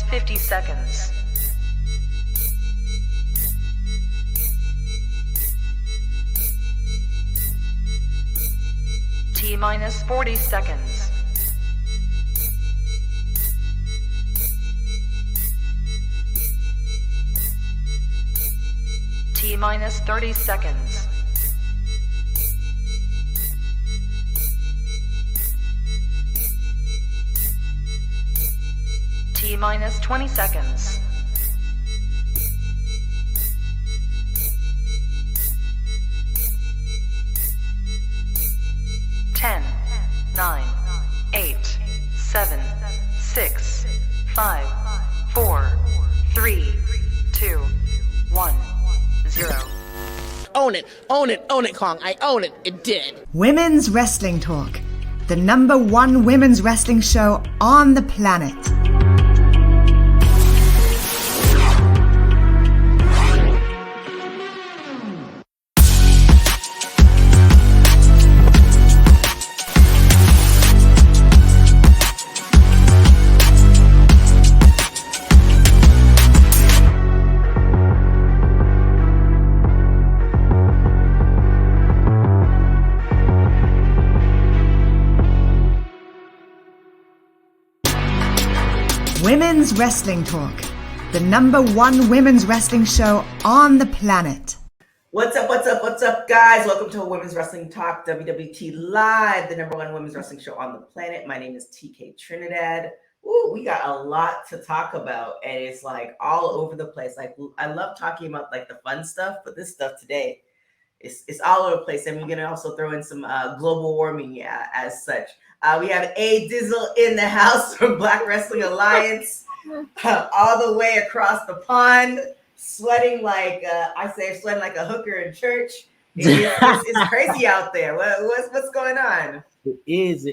50 seconds. T-minus 40 seconds. T-minus 30 seconds. T-minus 20 seconds. Ten, 9, 8, 7, 6, 5, 4, 3, 2, 1, 0. Own it, own it, own it, Kong. I own it. It did. Women's Wrestling Talk, the #1 women's wrestling show on the planet. Women's Wrestling Talk, the #1 women's wrestling show on the planet. What's up, guys? Welcome to Women's Wrestling Talk, WWT Live, the #1 women's wrestling show on the planet. My name is TK Trinidad. Ooh, we got a lot to talk about, and it's like all over the place. Like, I love talking about like the fun stuff, but this stuff today, it's all over the place. And we're gonna also throw in some global warming as such. We have A Dizzle in the house from Black Wrestling Alliance, all the way across the pond, sweating like sweating like a hooker in church. It's crazy out there. What's going on? It is.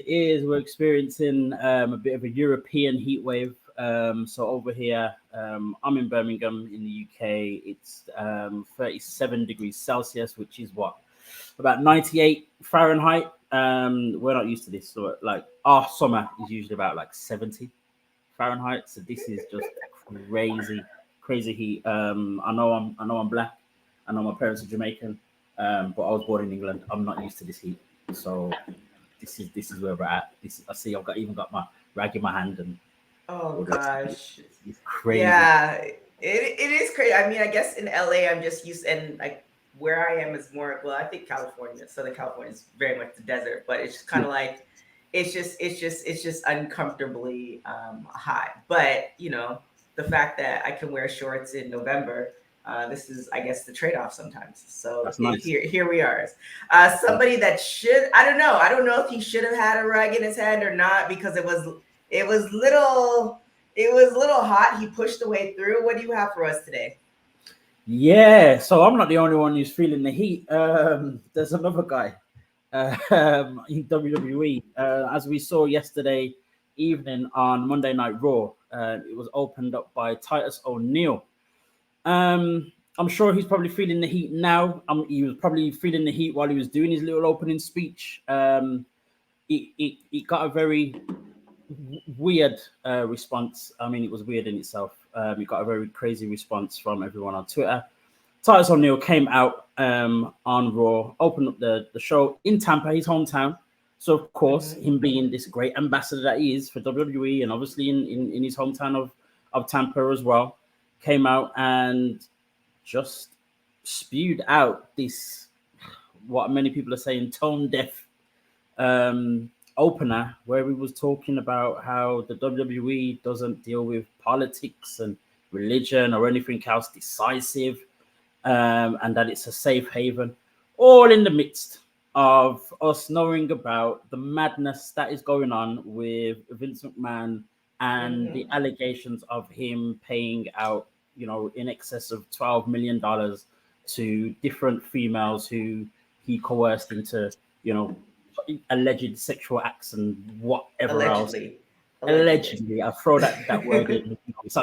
We're experiencing a bit of a European heat wave. So over here, I'm in Birmingham in the UK. It's 37 degrees Celsius, which is about 98 Fahrenheit. We're not used to this. So like our summer is usually about like 70 Fahrenheit. So this is just crazy heat. I know I'm black. I know my parents are Jamaican. But I was born in England. I'm not used to this heat. So this is where we're at. I see I've even got my rag in my hand, and oh gosh, it's crazy. Yeah, it is crazy. I mean, I guess in LA I'm just used, and like where I am is more, well, I think Southern California is very much the desert, but it's just kind of like it's just uncomfortably hot. But you know, the fact that I can wear shorts in November, this is, I guess, the trade-off sometimes. So nice. Here we are. Somebody that I don't know if he should have had a rag in his hand or not, because it was little hot. He pushed the way through. What do you have for us today? Yeah, so I'm not the only one who's feeling the heat. There's another guy in WWE. As we saw yesterday evening on Monday Night Raw, it was opened up by Titus O'Neil. I'm sure he's probably feeling the heat now. He was probably feeling the heat while he was doing his little opening speech. It got a very weird response. I mean, it was weird in itself. It got a very crazy response from everyone on Twitter. Titus O'Neil came out on Raw, opened up the show in Tampa, his hometown. So, of course, him being this great ambassador that he is for WWE, and obviously in his hometown of Tampa as well, came out and just spewed out this, what many people are saying, tone-deaf opener, where he was talking about how the WWE doesn't deal with politics and religion or anything else decisive, and that it's a safe haven, all in the midst of us knowing about the madness that is going on with Vince McMahon and the allegations of him paying out, in excess of $12 million to different females who he coerced into, alleged sexual acts and whatever else. Allegedly. I throw that word in. It's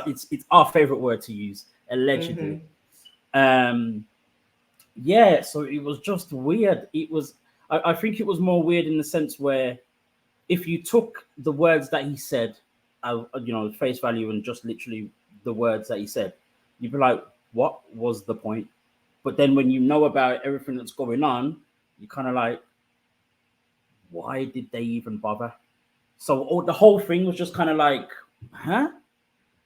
our favorite word to use. Allegedly. So it was just weird. I think it was more weird in the sense where if you took the words that he said face value and just literally the words that he said, you'd be like, what was the point? But then when you know about everything that's going on, you're kind of like, why did they even bother? So the whole thing was just kind of like, huh?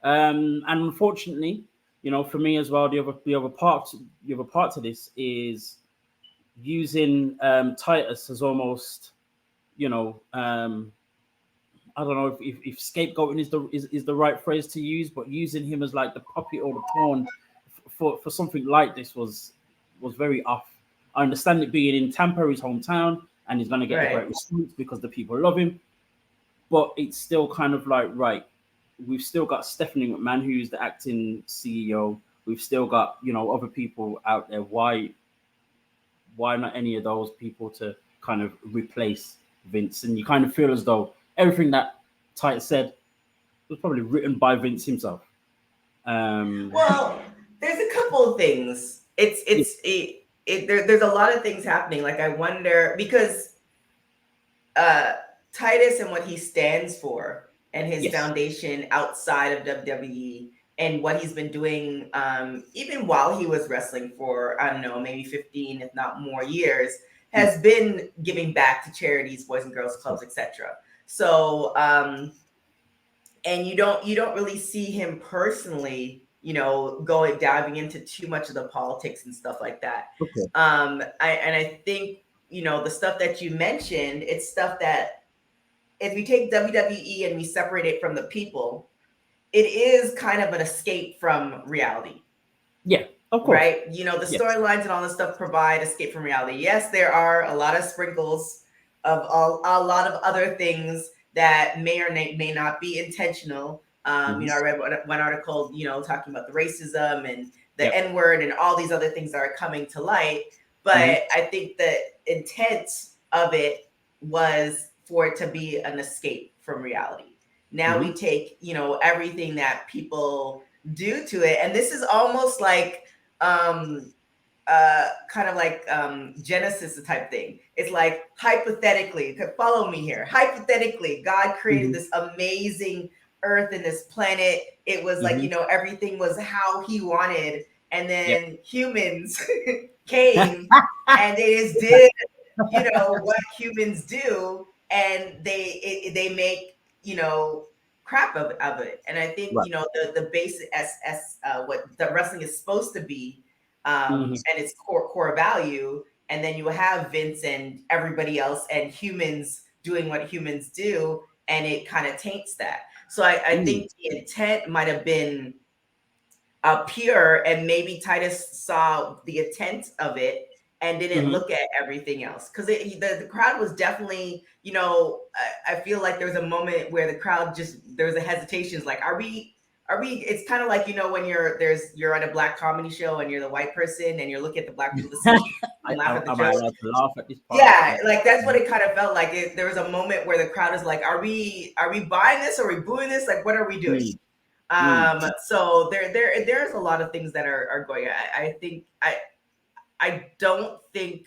And unfortunately, for me as well, the other part to this is using Titus as almost, I don't know if scapegoating is the right phrase to use, but using him as like the puppet or the pawn for something like this was very off. I understand it being in Tampa, his hometown, and he's going to get a great response because the people love him. But it's still kind of like, right, we've still got Stephanie McMahon, who's the acting CEO. We've still got, other people out there. Why not any of those people to kind of replace Vince? And you kind of feel as though everything that Titus said was probably written by Vince himself. Well, there's a couple of things. There's a lot of things happening. Like, I wonder, because Titus and what he stands for and his foundation outside of WWE and what he's been doing, even while he was wrestling for, I don't know, maybe 15, if not more years, has been giving back to charities, Boys and Girls Clubs, etc. So, and you don't really see him personally, diving into too much of the politics and stuff like that. Okay. I think, the stuff that you mentioned, it's stuff that if we take WWE and we separate it from the people, it is kind of an escape from reality. Yeah, of course. Right? The storylines and all this stuff provide escape from reality. Yes, there are a lot of sprinkles of a lot of other things that may or may not be intentional. I read one article, talking about the racism and the N-word and all these other things that are coming to light. But I think the intent of it was for it to be an escape from reality. Now we take, everything that people do to it. And this is almost like, kind of like Genesis type thing. It's like, hypothetically, follow me here. Hypothetically, God created this amazing earth and this planet. It was like, everything was how he wanted. And then humans came and they just did, what humans do. And they make, crap of it. And I think, the basic as what the wrestling is supposed to be, and its core value. And then you have Vince and everybody else and humans doing what humans do. And it kind of taints that. So I think the intent might have been pure, and maybe Titus saw the intent of it and didn't look at everything else. Because the crowd was definitely, I feel like there was a moment where the crowd there was a hesitation. Like, are we, it's kind of like, when you're at a black comedy show and you're the white person and you're looking at the black people and laugh at the jokes. To laugh at this part? Yeah, like that's what it kind of felt like. There was a moment where the crowd is like, are we buying this? Are we booing this? Like, what are we doing? So there's a lot of things that are going on. I don't think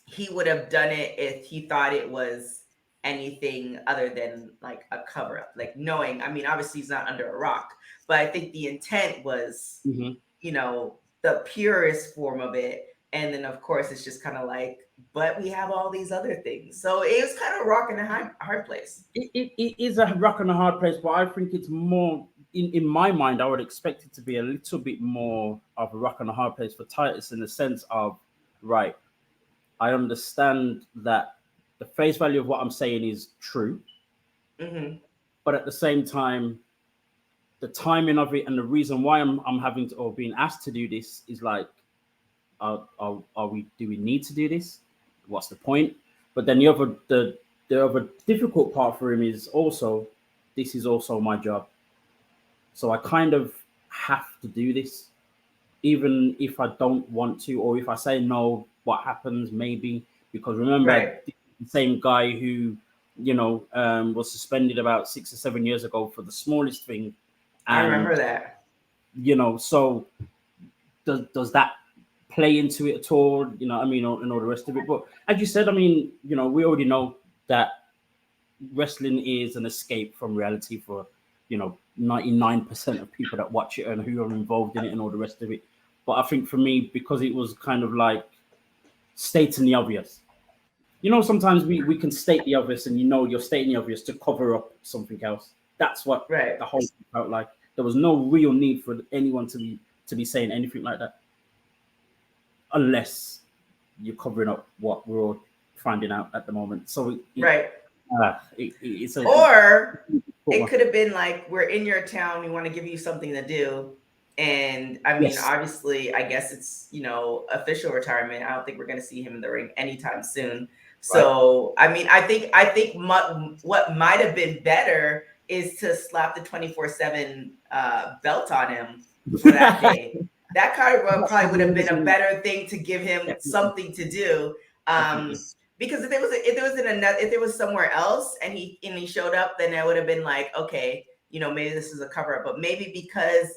he would have done it if he thought it was anything other than like a cover up, like knowing, obviously he's not under a rock, but I think the intent was, the purest form of it. And then of course it's just kind of like, but we have all these other things. So it was kind of a rock and a hard place. It is a rock and a hard place, but I think it's more, in my mind, I would expect it to be a little bit more of a rock and a hard place for Titus, in the sense of, right, I understand that the face value of what I'm saying is true, but at the same time, the timing of it and the reason why I'm having to, or being asked to do this, is like, do we need to do this? What's the point? But then the other difficult part for him is also, this is also my job. So I kind of have to do this, even if I don't want to, or if I say no, what happens maybe? Because remember, the same guy who, was suspended about 6 or 7 years ago for the smallest thing. I remember that. So does that play into it at all? And all the rest of it. But as you said, we already know that wrestling is an escape from reality for 99% of people that watch it and who are involved in it and all the rest of it. But I think for me, because it was kind of like stating the obvious. Sometimes we can state the obvious, and you're stating the obvious to cover up something else. That's what the whole thing felt like. There was no real need for anyone to be saying anything like that, unless you're covering up what we're all finding out at the moment. So it could have been like, we're in your town, we want to give you something to do. And I mean, obviously, I guess it's, official retirement. I don't think we're going to see him in the ring anytime soon. So, I mean, I think what might have been better is to slap the 24/7 belt on him for that day. That probably would have been a better thing to give him something to do. Because if there was somewhere else and he showed up, then it would have been like, okay, maybe this is a cover up. But maybe because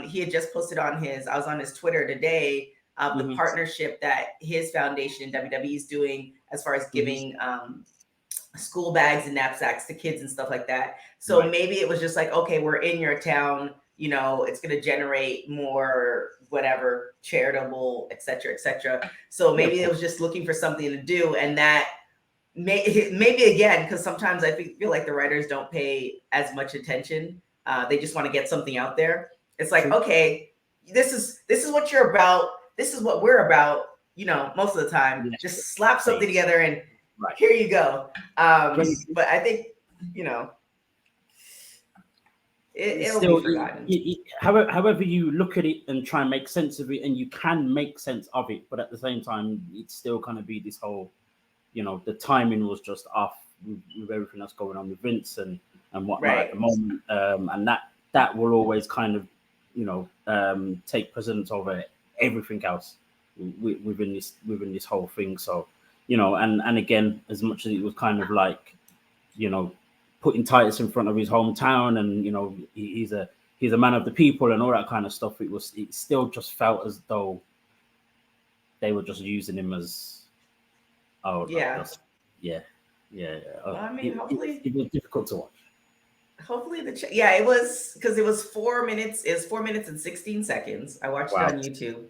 he had just posted I was on his Twitter today, the partnership that his foundation WWE is doing as far as giving school bags and knapsacks to kids and stuff like that. So maybe it was just like, okay, we're in your town, it's going to generate more whatever charitable, et cetera, et cetera. So maybe it was just looking for something to do. And that maybe again, because sometimes I feel like the writers don't pay as much attention. They just want to get something out there. It's like, okay, this is what you're about. This is what we're about, most of the time. Just slap something together and here you go. But I think, it'll be forgotten. However you look at it and try and make sense of it, and you can make sense of it, but at the same time, it's still going to be this whole, the timing was just off with everything that's going on with Vince and whatnot at the moment. And that will always kind of, take precedence over everything else within this whole thing. So, and again, as much as it was kind of like, putting Titus in front of his hometown, and he's a man of the people and all that kind of stuff, it still just felt as though they were just using him as I mean, hopefully it was difficult to watch. Hopefully it was, because it was 4 minutes. It was 4 minutes and 16 seconds. I watched it on YouTube,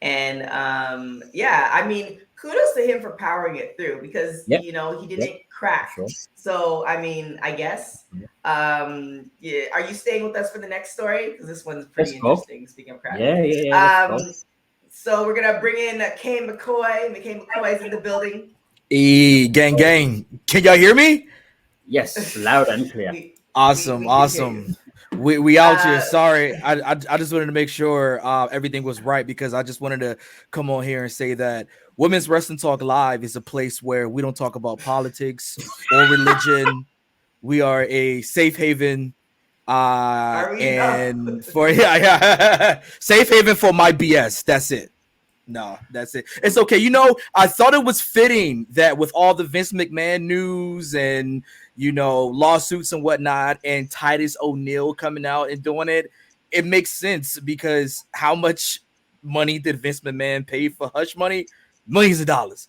and I mean, kudos to him for powering it through, because he didn't crack. Sure. So I mean, I guess are you staying with us for the next story, because this one's pretty interesting. Speaking of crack, so we're gonna bring in Kane McCoy. McCoy's in the building. Gang. Can y'all hear me? Yes, loud and clear. Awesome. We out here. Sorry, I just wanted to make sure everything was right, because I just wanted to come on here and say that Women's Wrestling Talk Live is a place where we don't talk about politics or religion. We are a safe haven, and for safe haven for my BS. That's it. No, that's it. It's okay. I thought it was fitting that with all the Vince McMahon news and, lawsuits and whatnot, and Titus O'Neil coming out and doing it, it makes sense, because how much money did Vince McMahon pay for Hush Money? Millions of dollars.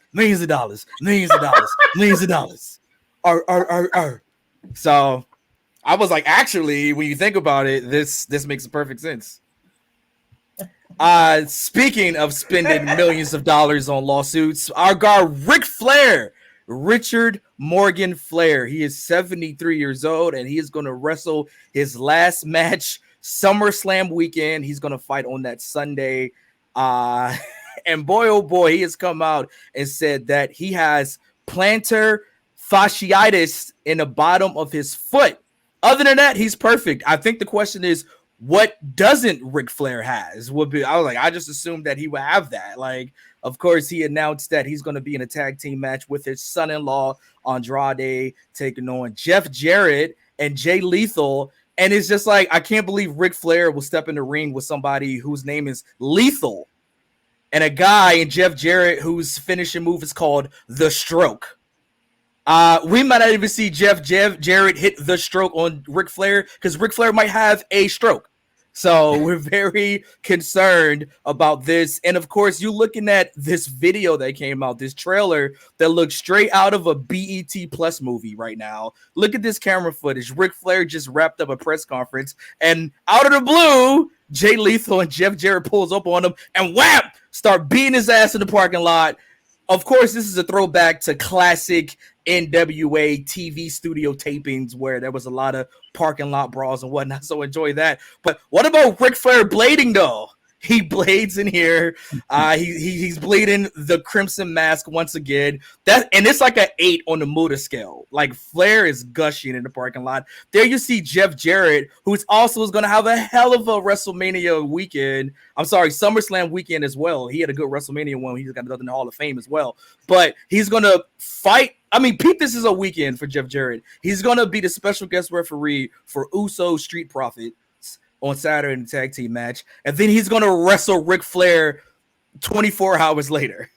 So I was like, actually, when you think about it, this makes perfect sense. Speaking of spending millions of dollars on lawsuits, our guy Ric Flair, Richard Morgan Flair, he is 73 years old, and he is going to wrestle his last match SummerSlam weekend. He's going to fight on that Sunday. And boy, oh boy, he has come out and said that he has plantar fasciitis in the bottom of his foot. Other than that, he's perfect. I think the question is, what doesn't Ric Flair has? I just assumed that he would have that. Like, of course, he announced that he's going to be in a tag team match with his son-in-law Andrade, taking on Jeff Jarrett and Jay Lethal. And it's just like, I can't believe Ric Flair will step in the ring with somebody whose name is Lethal, and a guy in Jeff Jarrett whose finishing move is called the Stroke. We might not even see Jeff Jarrett hit the Stroke on Ric Flair, because Ric Flair might have a stroke. So we're very concerned about this. And of course, you're looking at this video that came out, this trailer that looks straight out of a BET Plus movie right now. Look at this camera footage. Ric Flair just wrapped up a press conference, and out of the blue, Jay Lethal and Jeff Jarrett pulls up on him and wham, start beating his ass in the parking lot. Of course, this is a throwback to classic NWA TV studio tapings where there was a lot of parking lot brawls and whatnot. So enjoy that. But what about Ric Flair blading though? He blades in here. He's bleeding the Crimson Mask once again. And it's like an 8 on the Muda scale. Like Flair is gushing in the parking lot. There you see Jeff Jarrett, who's also going to have a hell of a WrestleMania weekend. I'm sorry, SummerSlam weekend as well. He had a good WrestleMania one. He's got another in the Hall of Fame as well. But he's going to fight. I mean, Pete, this is a weekend for Jeff Jarrett. He's going to be the special guest referee for Uso Street Profits on Saturday in the tag team match. And then he's going to wrestle Ric Flair 24 hours later.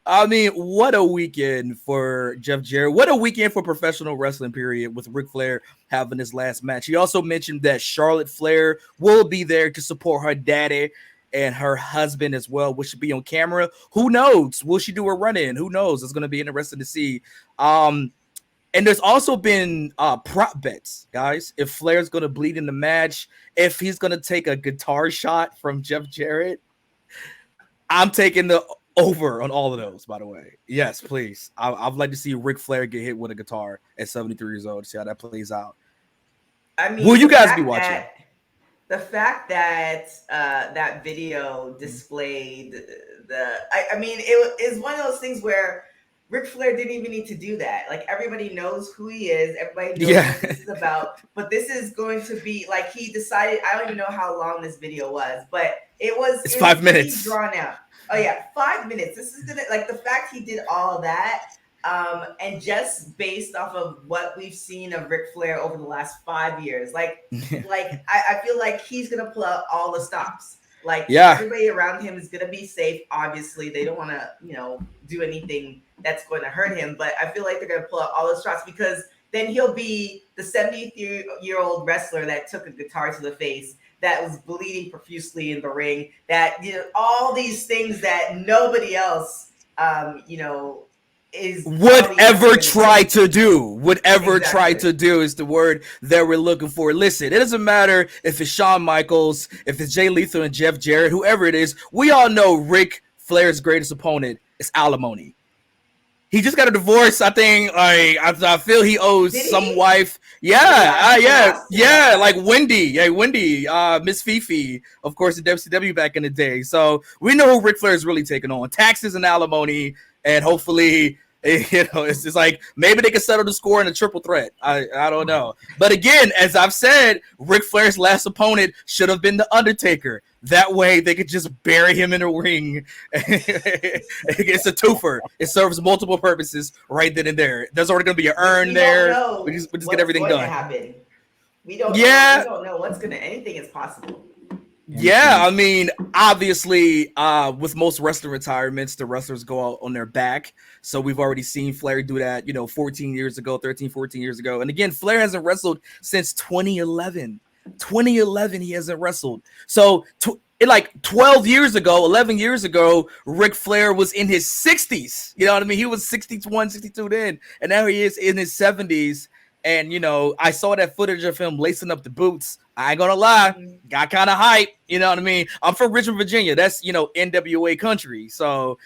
I mean, what a weekend for Jeff Jarrett. What a weekend for professional wrestling, period, with Ric Flair having his last match. He also mentioned that Charlotte Flair will be there to support her daddy and her husband as well, which should be on camera. Who knows? Will she do a run-in? Who knows? It's going to be interesting to see. And there's also been prop bets, guys. If Flair's going to bleed in the match, if he's going to take a guitar shot from Jeff Jarrett, I'm taking the over on all of those, by the way. Yes, please. I'd like to see Ric Flair get hit with a guitar at 73 years old to see how that plays out. I mean, will you guys be watching? The fact that that video displayed I mean, it is one of those things where Ric Flair didn't even need to do that. Like, everybody knows who he is. Everybody knows what this is about. But this is going to be, like, he decided, I don't even know how long this video was, but it's 5 minutes. Drawn out. Oh, yeah, 5 minutes. This is going to, like, the fact he did all of that, and just based off of what we've seen of Ric Flair over the last 5 years, I feel like he's going to pull out all the stops. Like, everybody around him is going to be safe. Obviously, they don't want to, do anything that's going to hurt him. But I feel like they're going to pull out all the shots, because then he'll be the 70-year-old wrestler that took a guitar to the face, that was bleeding profusely in the ring, that all these things that nobody else, would ever try to do is the word that we're looking for. Listen, it doesn't matter if it's Shawn Michaels, if it's Jay Lethal and Jeff Jarrett, whoever it is. We all know Ric Flair's greatest opponent is alimony. He just got a divorce. I think I feel he owes some wife. Like Wendy. Yeah, Wendy, Miss Fifi, of course, in WCW back in the day. So we know who Ric Flair is really taking on. Taxes and alimony. And hopefully, it's just like maybe they can settle the score in a triple threat. I don't know. But again, as I've said, Ric Flair's last opponent should have been The Undertaker. That way they could just bury him in a ring. It's a twofer. It serves multiple purposes right then and there. There's already going to be an urn there. We just get everything done. We don't know what's going to, anything is possible. Yeah, I mean, obviously, with most wrestling retirements, the wrestlers go out on their back. So we've already seen Flair do that, 13 years ago. And again, Flair hasn't wrestled since 2011. 2011, he hasn't wrestled. So 11 years ago, Ric Flair was in his 60s. You know what I mean? He was 61, 62 then. And now he is in his 70s. And, I saw that footage of him lacing up the boots. I ain't gonna lie, got kind of hype. You know what I mean? I'm from Richmond, Virginia. That's, NWA country. So,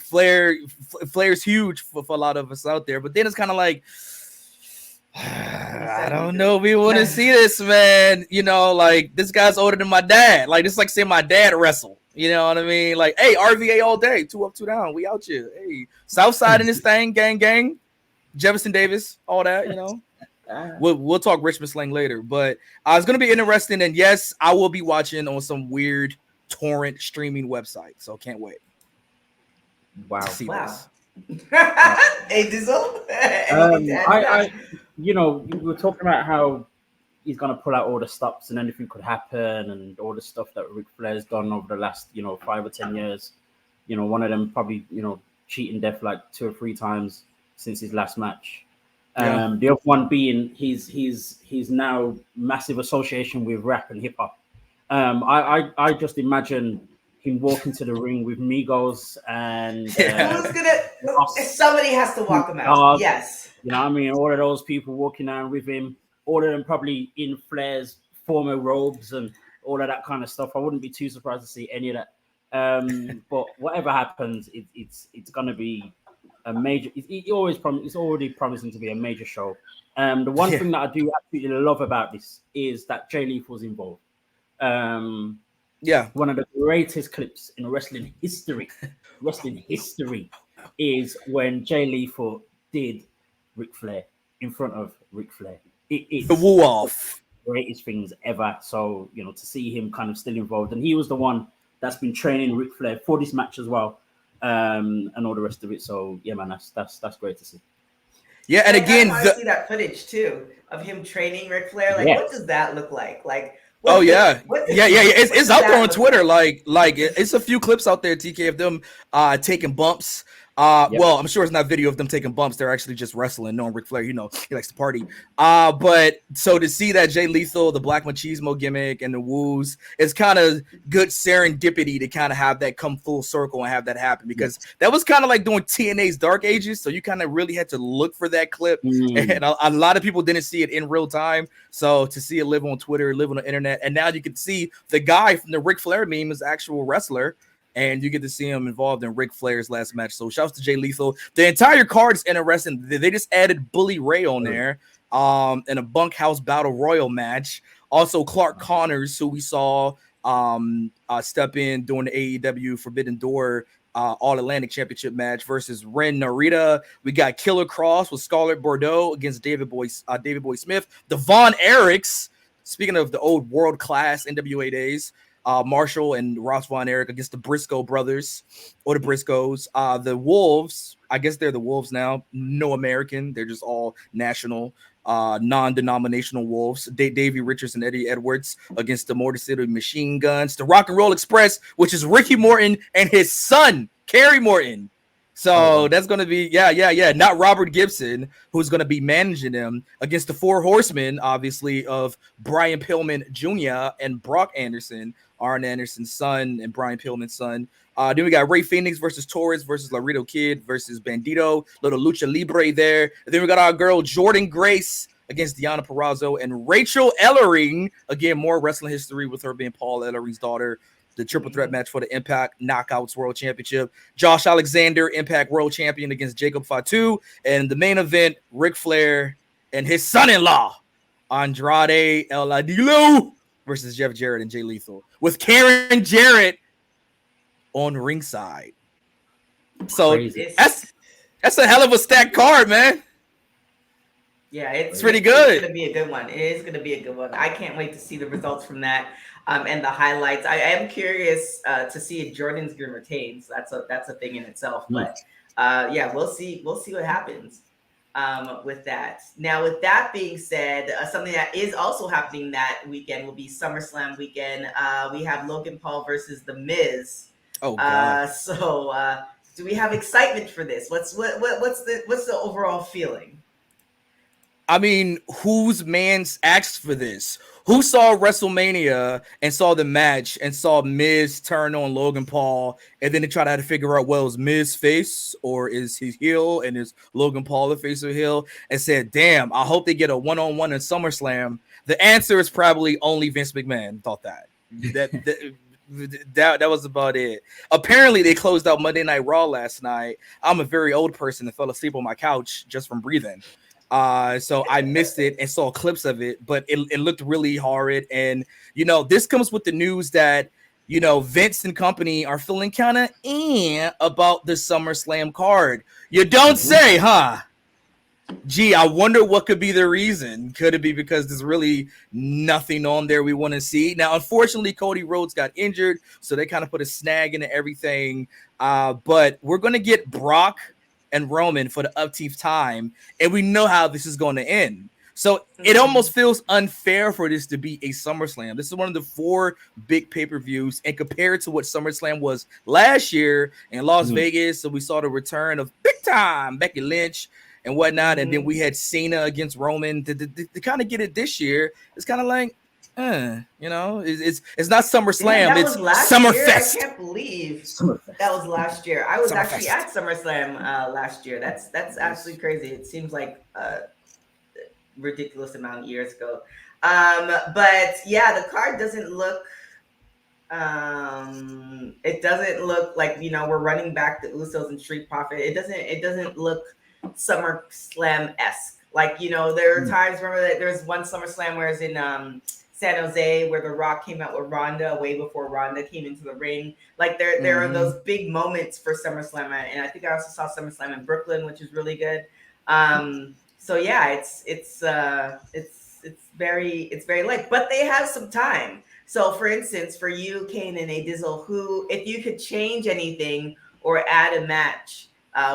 Flair's huge for a lot of us out there. But then it's kind of like, I don't know if we want to see this, man. This guy's older than my dad. Like, it's like saying my dad wrestled. You know what I mean? Like, hey, RVA all day, 2 up, 2 down. We out here. Hey, Southside in this thing, gang. Jefferson Davis, all that, We'll talk Richmond slang later, but it's going to be interesting. And yes, I will be watching on some weird torrent streaming website. So can't wait. Wow. Hey, Dizzle. We were talking about how he's going to pull out all the stops and anything could happen and all the stuff that Ric Flair's done over the last, 5 or 10 years. One of them probably, cheating death like 2 or 3 times since his last match. Yeah. The other one being he's now massive association with rap and hip hop. I just imagine him walking to the ring with Migos and Yeah. Who's gonna? Us, Somebody has to walk him out. Dog, Yes. you know what I mean? All of those people walking down with him, all of them probably in Flair's former robes and all of that kind of stuff. I wouldn't be too surprised to see any of that. But whatever happens, it's gonna be a major. It's already promising to be a major show. The one thing that I do absolutely love about this is that Jay Lethal's involved. Yeah. One of the greatest clips in wrestling history is when Jay Lethal did Ric Flair in front of Ric Flair. It's The woo off. the greatest things ever. So, to see him kind of still involved. And he was the one that's been training Ric Flair for this match as well. And all the rest of it. So yeah, man, that's great to see. Yeah, and again, I see that footage too of him training Ric Flair. Like, what does that look like? Like, yeah. It's out there on Twitter. Like it's a few clips out there, TK, of them taking bumps. Well, I'm sure it's not video of them taking bumps. They're actually just wrestling. Knowing Ric Flair, he likes to party. But so to see that Jay Lethal, the Black Machismo gimmick, and the woos, it's kind of good serendipity to kind of have that come full circle and have that happen, because that was kind of like doing TNA's Dark Ages. So you kind of really had to look for that clip, and a lot of people didn't see it in real time. So to see it live on Twitter, live on the internet, and now you can see the guy from the Ric Flair meme is an actual wrestler. And you get to see him involved in Ric Flair's last match. So shouts to Jay Lethal. The entire card's interesting. They just added Bully Ray on there in a bunkhouse battle royal match. Also, Clark Connors, who we saw step in during the AEW Forbidden Door All-Atlantic Championship match versus Ren Narita. We got Killer Cross with Scarlett Bordeaux against David Boy Smith. The Von Erichs, speaking of the old world-class NWA days, Marshall and Ross Von Erich against the Briscoe brothers, or the Briscoes. The Wolves, I guess they're the Wolves now. No American. They're just all national, non-denominational Wolves. Davey Richards and Eddie Edwards against the Motor City Machine Guns. The Rock and Roll Express, which is Ricky Morton and his son, Kerry Morton. So that's going to be, not Robert Gibson, who's going to be managing them, against the Four Horsemen, obviously, of Brian Pillman Jr. and Brock Anderson, Arn Anderson's son and Brian Pillman's son. Then we got Ray Phoenix versus Torres versus Laredo Kid versus Bandito, little lucha libre there. And then we got our girl Jordan Grace against Deonna Purrazzo and Rachel Ellering. Again, more wrestling history with her being Paul Ellering's daughter. The triple threat match for the Impact Knockouts World Championship. Josh Alexander, Impact World Champion, against Jacob Fatu. And the main event, Ric Flair and his son-in-law, Andrade El Idolo, versus Jeff Jarrett and Jay Lethal, with Karen Jarrett on ringside. So that's a hell of a stacked card, man. Yeah, it's pretty good. It's going to be a good one. It is going to be a good one. I can't wait to see the results from that. And the highlights. I am curious to see if Jordan's going to retain. So that's a thing in itself. But we'll see. We'll see what happens with that. Now, with that being said, something that is also happening that weekend will be SummerSlam weekend. We have Logan Paul versus The Miz. Oh God. Do we have excitement for this? What's the overall feeling? I mean, whose man's asked for this? Who saw WrestleMania and saw the match and saw Miz turn on Logan Paul, and then they try to figure out, well, is Miz face or is he heel, and is Logan Paul the face or heel, and said, damn, I hope they get a one-on-one in SummerSlam. The answer is probably only Vince McMahon thought that. That was about it. Apparently, they closed out Monday Night Raw last night. I'm a very old person that fell asleep on my couch just from breathing. So I missed it and saw clips of it, but it looked really horrid. And, this comes with the news that, Vince and company are feeling kind of about the SummerSlam card. You don't say, huh? Gee, I wonder what could be the reason. Could it be because there's really nothing on there we want to see? Now, unfortunately, Cody Rhodes got injured, so they kind of put a snag into everything. But we're going to get Brock and Roman for the upteenth time, and we know how this is going to end. So it almost feels unfair for this to be a SummerSlam. This is one of the 4 big pay-per-views, and compared to what SummerSlam was last year in Las Vegas, so we saw the return of big time Becky Lynch and whatnot. And then we had Cena against Roman to kind of get it this year. It's kind of like, it's not SummerSlam. That it's was last Summerfest. year. I can't believe that was last year. I was actually at SummerSlam last year. That's absolutely crazy. It seems like a ridiculous amount of years ago. But yeah, the card doesn't look. It doesn't look like we're running back the Usos and Street Profit. It doesn't look SummerSlam-esque. Like there are times. Remember that there's one SummerSlam where it's in San Jose where The Rock came out with Ronda way before Ronda came into the ring. Like there are those big moments for SummerSlam, and I think I also saw SummerSlam in Brooklyn, which is really good. So yeah, it's very late, but they have some time. So for instance, for you, Kane and A Dizzle, who, if you could change anything or add a match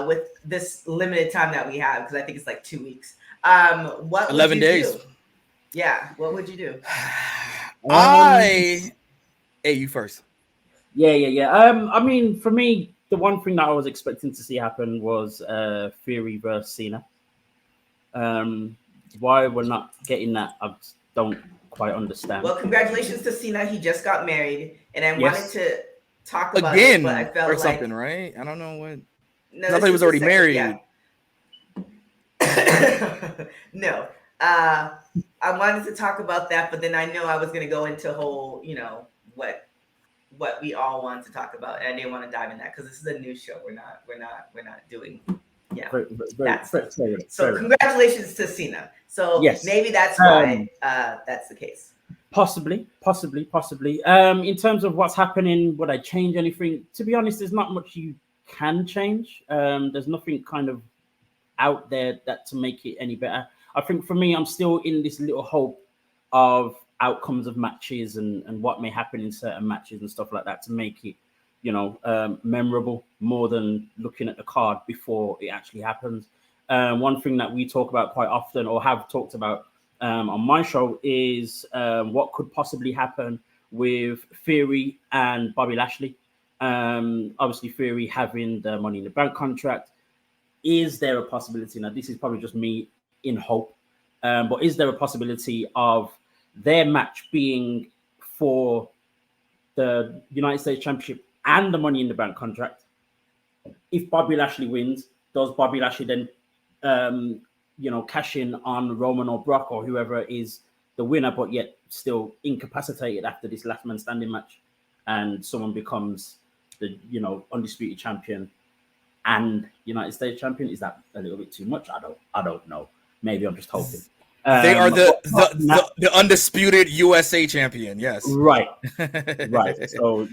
with this limited time that we have, because I think it's like 2 weeks, what 11 would you days. do? Yeah, what would you do? Hey, you first. Yeah. I mean, for me, the one thing that I was expecting to see happen was Theory versus Cena. Why we're not getting that, I don't quite understand. Well, congratulations to Cena. He just got married, and I wanted to talk about again it, but I felt or like something, right? I don't know what. No, I thought he was already married. Yeah. No. I wanted to talk about that, but then I know I was going to go into whole, what we all want to talk about, and I didn't want to dive in that because this is a new show. We're not doing, So congratulations to Cena. So maybe that's why that's the case. Possibly. In terms of what's happening, would I change anything? To be honest, there's not much you can change. There's nothing kind of out there that to make it any better. I think for me, I'm still in this little hope of outcomes of matches and what may happen in certain matches and stuff like that to make it, memorable more than looking at the card before it actually happens. One thing that we talk about quite often, or have talked about on my show, is what could possibly happen with Theory and Bobby Lashley. Obviously, Theory having the Money in the Bank contract. Is there a possibility? Now, this is probably just me in hope, but is there a possibility of their match being for the United States Championship and the Money in the Bank contract? If Bobby Lashley wins, does Bobby Lashley then, cash in on Roman or Brock or whoever is the winner, but yet still incapacitated after this last man standing match, and someone becomes the undisputed champion and United States champion? Is that a little bit too much? I don't know. Maybe I'm just hoping. They are the undisputed USA champion. Yes. Right. So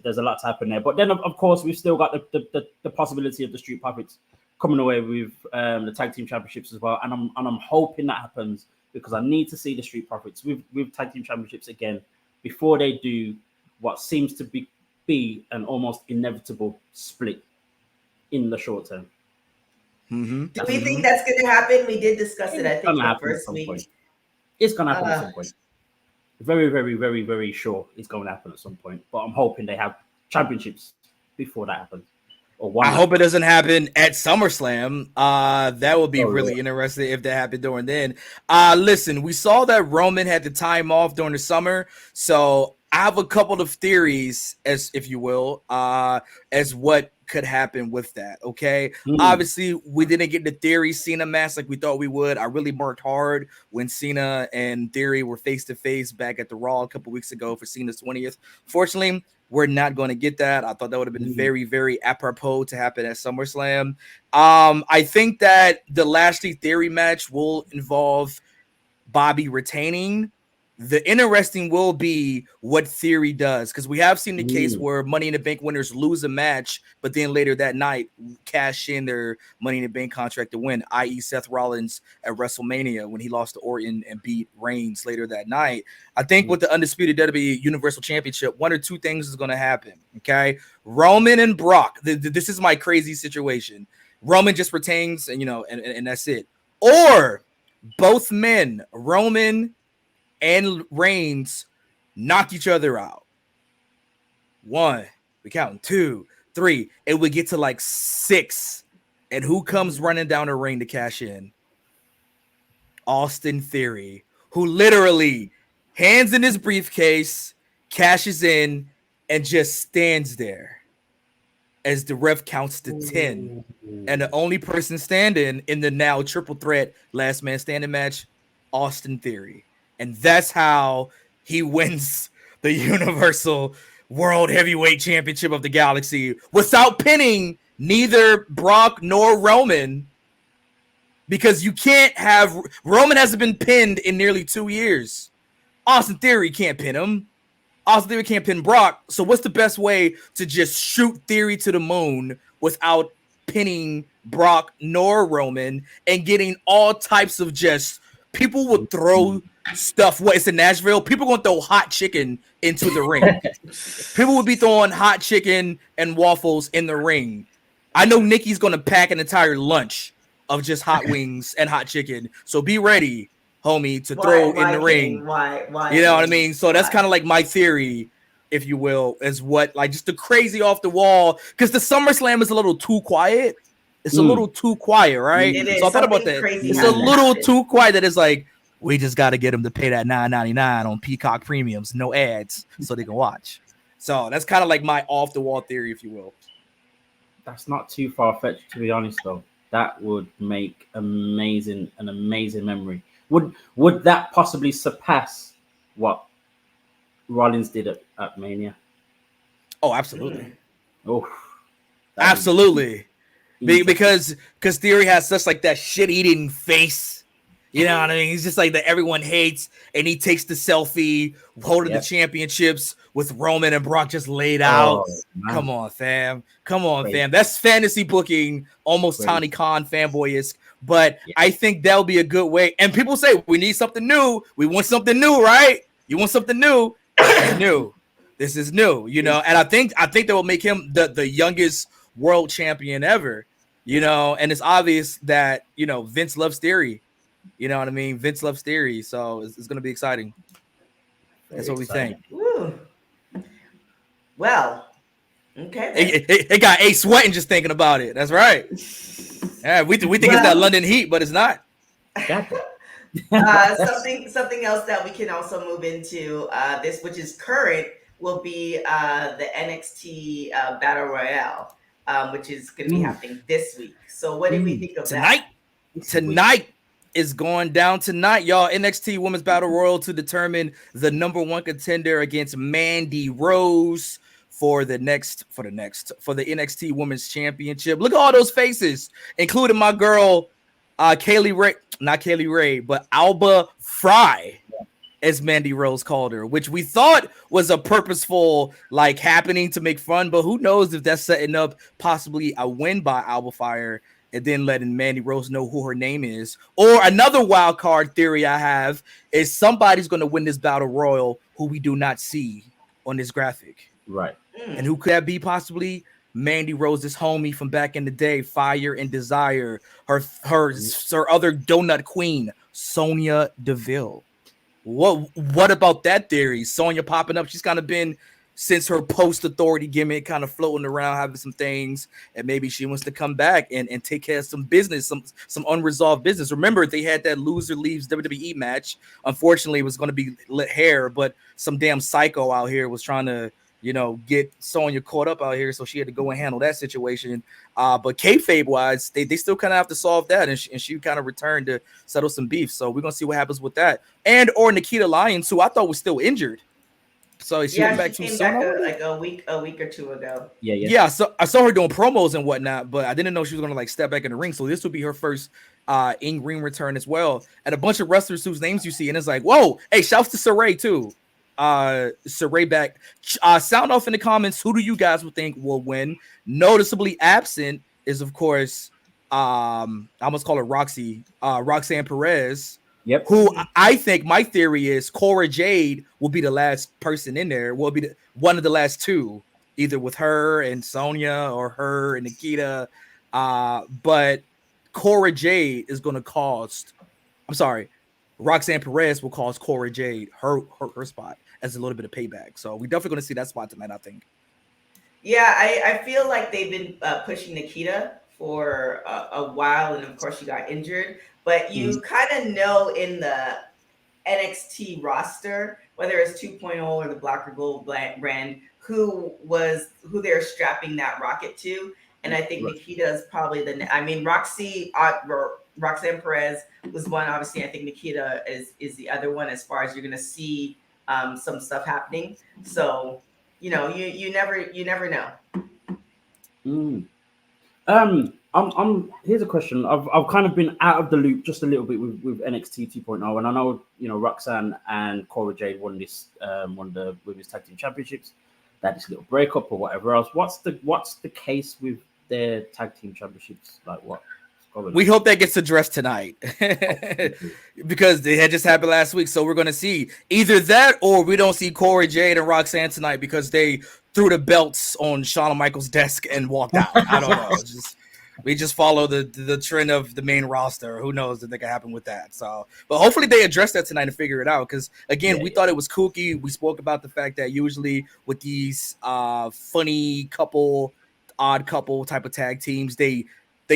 there's a lot to happen there. But then of course we've still got the possibility of the Street Profits coming away with the tag team championships as well. And I'm hoping that happens because I need to see the Street Profits with tag team championships again before they do what seems to be an almost inevitable split in the short term. Mm-hmm. Do we think that's going to happen? We did discuss it, I think, the first week. Point. It's going to happen at some point. Very, very, very, very sure it's going to happen at some point. But I'm hoping they have championships before that happens. I hope it doesn't happen at SummerSlam. That would be really interesting if that happened during then. Listen, we saw that Roman had the time off during the summer, so I have a couple of theories, as if you will, as what could happen with that. Okay, obviously we didn't get the Theory Cena match like we thought we would. I really marked hard when Cena and Theory were face to face back at the Raw a couple weeks ago for Cena's 20th. Fortunately, we're not going to get that. I thought that would have been very, very apropos to happen at SummerSlam. I think that the Lashley Theory match will involve Bobby retaining. The interesting will be what Theory does, because we have seen the case where Money in the Bank winners lose a match, but then later that night cash in their Money in the Bank contract to win, i.e. Seth Rollins at WrestleMania when he lost to Orton and beat Reigns later that night. I think with the undisputed WWE Universal Championship, one or two things is going to happen, okay? Roman and Brock, this is my crazy situation. Roman just retains, and that's it. Or both men, Roman and Reigns, knock each other out. 1, we count 2, 3, and we get to like 6, And who comes running down the ring to cash in? Austin Theory, who literally hands in his briefcase, cashes in, and just stands there as the ref counts to 10. And the only person standing in the now triple threat last man standing match, Austin Theory. And that's how he wins the Universal World Heavyweight Championship of the Galaxy without pinning neither Brock nor Roman. Because you can't have Roman hasn't been pinned in nearly 2 years. Austin Theory can't pin him. Austin Theory can't pin Brock. So what's the best way to just shoot Theory to the moon without pinning Brock nor Roman and getting all types of just people would throw stuff. What it's in Nashville? People gonna throw hot chicken into the ring. People would be throwing hot chicken and waffles in the ring. I know Nikki's gonna pack an entire lunch of just hot wings and hot chicken. So be ready, homie, to throw in the ring. Why? You know what I mean? So that's kind of like my theory, if you will, is what like just the crazy off the wall. Because the SummerSlam is a little too quiet. It's a little too quiet, right? It is. So I thought about that. It's a little too quiet that it's like, we just got to get them to pay that $9.99 on Peacock Premiums, no ads, so they can watch. So that's kind of like my off the wall theory, if you will. That's not too far fetched, to be honest, though. That would make an amazing memory. Would that possibly surpass what Rollins did at Mania? Oh, absolutely. Oh, absolutely. Because Theory has such like that shit eating face. You know what I mean? He's just like that everyone hates, and he takes the selfie holding the championships with Roman and Brock just laid out. Come on, fam. That's fantasy booking, almost Tony Khan fanboyish. But I think that'll be a good way. And people say we need something new. We want something new, right? You want something new? This is new. This is new, you know. And I think that will make him the youngest world champion ever, you know. And it's obvious that, you know, Vince loves Theory. You know what I mean? Vince loves Theory, so it's going to be exciting. That's what we think. Woo. Well, okay. It got Ace sweating just thinking about it. That's right. Yeah, we think it's that London heat, but it's not. Something else that we can also move into this, which is current, will be the NXT Battle Royale, which is going to be happening this week. So what do we think of that? Tonight is going down tonight, y'all. NXT Women's Battle Royal to determine the number one contender against Mandy Rose for the NXT Women's Championship. Look at all those faces, including my girl, not Kaylee Ray, but Alba Fry, as Mandy Rose called her, which we thought was a purposeful like happening to make fun, but who knows if that's setting up possibly a win by Alba Fire and then letting Mandy Rose know who her name is. Or another wild card theory I have is somebody's going to win this battle royal who we do not see on this graphic. Right. And who could that be possibly? Mandy Rose's homie from back in the day, Fire and Desire, her other donut queen, Sonya Deville. What about that theory? Sonya popping up. She's kind of been, since her post-authority gimmick, kind of floating around, having some things, and maybe she wants to come back and take care of some business, some unresolved business. Remember, they had that loser leaves WWE match. Unfortunately, it was going to be lit hair, but some damn psycho out here was trying to, you know, get Sonya caught up out here, so she had to go and handle that situation. But kayfabe-wise, they still kind of have to solve that, and she kind of returned to settle some beef. So we're going to see what happens with that. And or Nikita Lyons, who I thought was still injured. So she came back like a week or two ago. Yeah. So I saw her doing promos and whatnot, but I didn't know she was gonna like step back in the ring. So this would be her first in-ring return as well. And a bunch of wrestlers whose names you see, and it's like, whoa, hey, shouts to Saray too. Saray back. Sound off in the comments. Who do you guys would think will win? Noticeably absent is of course, I almost call her Roxanne Perez. Yep. Who I think my theory is Cora Jade will be the last person in there. Will be one of the last two, either with her and Sonya or her and Nikita. But Cora Jade is going to cost. I'm sorry, Roxanne Perez will cost Cora Jade her spot as a little bit of payback. So we're definitely going to see that spot tonight, I think. Yeah, I feel like they've been pushing Nikita for a while, and of course she got injured. But you kind of know in the NXT roster, whether it's 2.0 or the Black or Gold brand, who they're strapping that rocket to. And I think Nikita is probably Roxanne Perez was one. Obviously, I think Nikita is the other one as far as you're going to see some stuff happening. So, you never know. Here's a question. I've kind of been out of the loop just a little bit with NXT 2.0, and I know Roxanne and Cora Jade won the Women's Tag Team Championships. That is a little breakup or whatever else. What's the case with their tag team championships? Like what? We hope that gets addressed tonight because it had just happened last week. So we're going to see either that or we don't see Corey Jade and Roxanne tonight because they threw the belts on Shawn Michaels' desk and walked out. I don't know. We just follow the trend of the main roster. Who knows what can happen with that? So, but hopefully they address that tonight and figure it out. Because again, we thought it was kooky. We spoke about the fact that usually with these funny couple, odd couple type of tag teams, they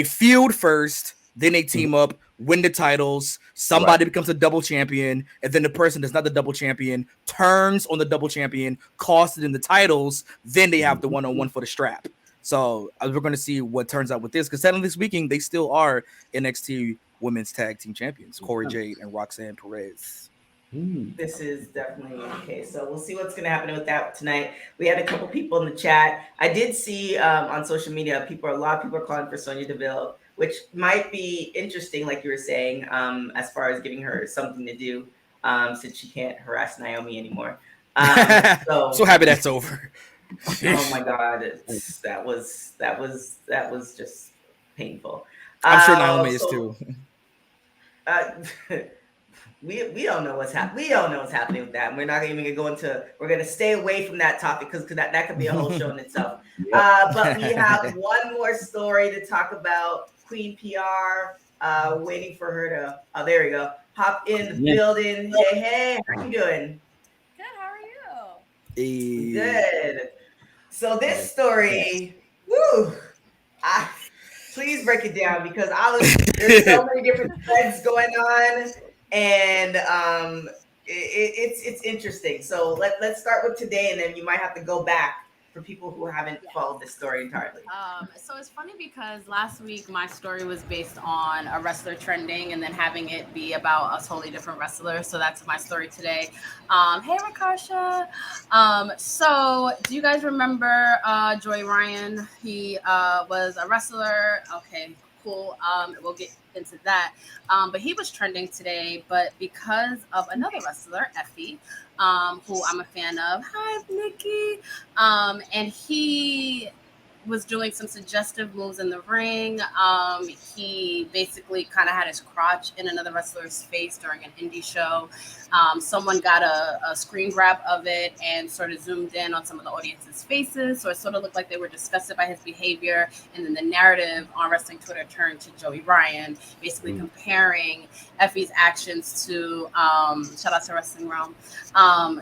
feud first, then they team up, win the titles. Somebody becomes a double champion, and then the person that's not the double champion turns on the double champion, costs it in the titles. Then they have the one-on-one for the strap. So we're going to see what turns out with this. Because technically speaking, they still are NXT Women's Tag Team Champions, Corey Jade and Roxanne Perez. This is definitely the case. So we'll see what's going to happen with that tonight. We had a couple people in the chat. I did see on social media, a lot of people are calling for Sonya Deville, which might be interesting, like you were saying, as far as giving her something to do since she can't harass Naomi anymore. So happy that's over. Oh my God, that was just painful. I'm sure Naomi is too. We don't know what's happening. We don't know what's happening with that. And we're not even gonna go into. We're gonna stay away from that topic because that could be a whole show in itself. But we have one more story to talk about. Queen PR, waiting for her to. Oh, there we go. Hop in the building. Hey, how you doing? Good. How are you? Hey. Good. So this story, please break it down because there's so many different threads going on, and it's interesting. So let's start with today, and then you might have to go back for people who haven't followed this story entirely. So it's funny because last week my story was based on a wrestler trending and then having it be about a totally different wrestler. So that's my story today. Hey, Rakasha. So do you guys remember Joey Ryan? He was a wrestler. Okay, cool. We'll get into that. But he was trending today, but because of another wrestler, Effie, who I'm a fan of. Hi, Nikki. And he was doing some suggestive moves in the ring. He basically kind of had his crotch in another wrestler's face during an indie show. Someone got a screen grab of it and sort of zoomed in on some of the audience's faces. So it sort of looked like they were disgusted by his behavior. And then the narrative on wrestling Twitter turned to Joey Ryan, basically comparing Effie's actions to, shout out to Wrestling Realm,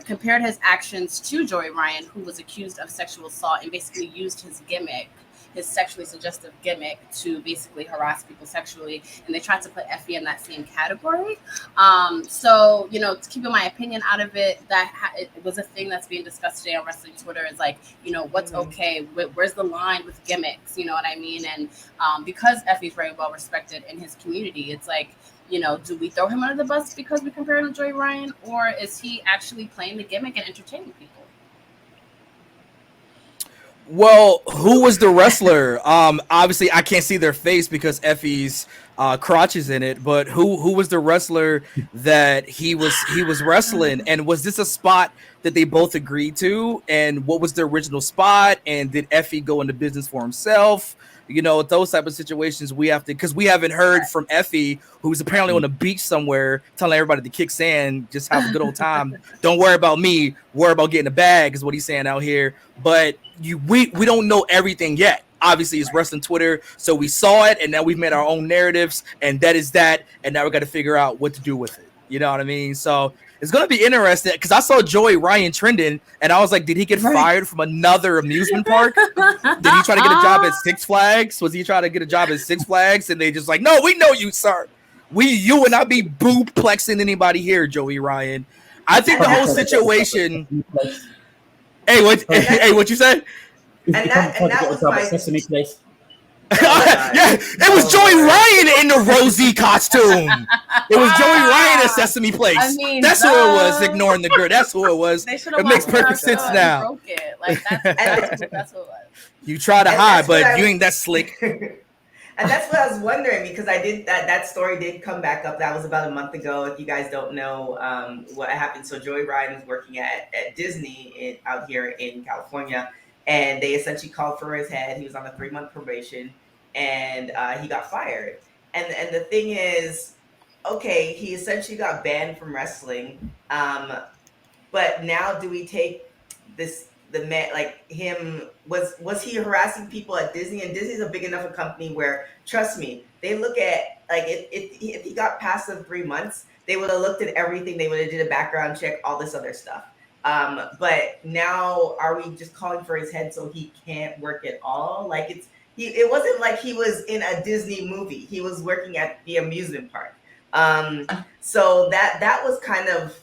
compared his actions to Joey Ryan, who was accused of sexual assault and basically used his gimmick, his sexually suggestive gimmick, to basically harass people sexually, and they tried to put Effie in that same category. So, keeping my opinion out of it, it was a thing that's being discussed today on wrestling Twitter. Is like, what's okay? Where's the line with gimmicks? You know what I mean? And because Effie's very well respected in his community, it's like, do we throw him under the bus because we compare him to Joey Ryan, or is he actually playing the gimmick and entertaining people? Well, who was the wrestler? Obviously, I can't see their face because Effie's crotch is in it. But who was the wrestler that he was wrestling? And was this a spot that they both agreed to? And what was the original spot? And did Effie go into business for himself? Those type of situations we have to, because we haven't heard from Effie, who's apparently on the beach somewhere telling everybody to kick sand, just have a good old time. Don't worry about me, worry about getting a bag is what he's saying out here. But we don't know everything yet. Obviously, it's wrestling Twitter, so we saw it, and now we've made our own narratives, and that is that, and now we got to figure out what to do with it. You know what I mean? So It's gonna be interesting because I saw Joey Ryan trending, and I was like, did he get fired from another amusement park? Did he try to get a job at Six Flags? Was he trying to get a job at Six Flags? And they just like, no, we know you, sir. You would not be boo-plexing anybody here, Joey Ryan. I think the whole situation. Hey, what you said? And that was my Sesame Place. Yeah, it was Joey Ryan in the Rosy costume. It was Joey Ryan at Sesame Place. I mean, that's who it was. Ignoring the girl. That's who it was. It makes perfect sense now. Broke it. Like that's who it was. You try to hide, but you ain't that slick. And that's what I was wondering, because I did that story did come back up. That was about a month ago. If you guys don't know what happened, so Joey Ryan was working at Disney out here in California, and they essentially called for his head. He was on a 3-month probation, and he got fired. And the thing is, okay, he essentially got banned from wrestling. But now, do we take the man, like him, was he harassing people at Disney? And Disney's a big enough a company where, trust me, they look at, like, if he got past the 3 months, they would have looked at everything. They would have did a background check, all this other stuff. But now, are we just calling for his head so he can't work at all? Like, it wasn't like he was in a Disney movie. He was working at the amusement park. So that was kind of,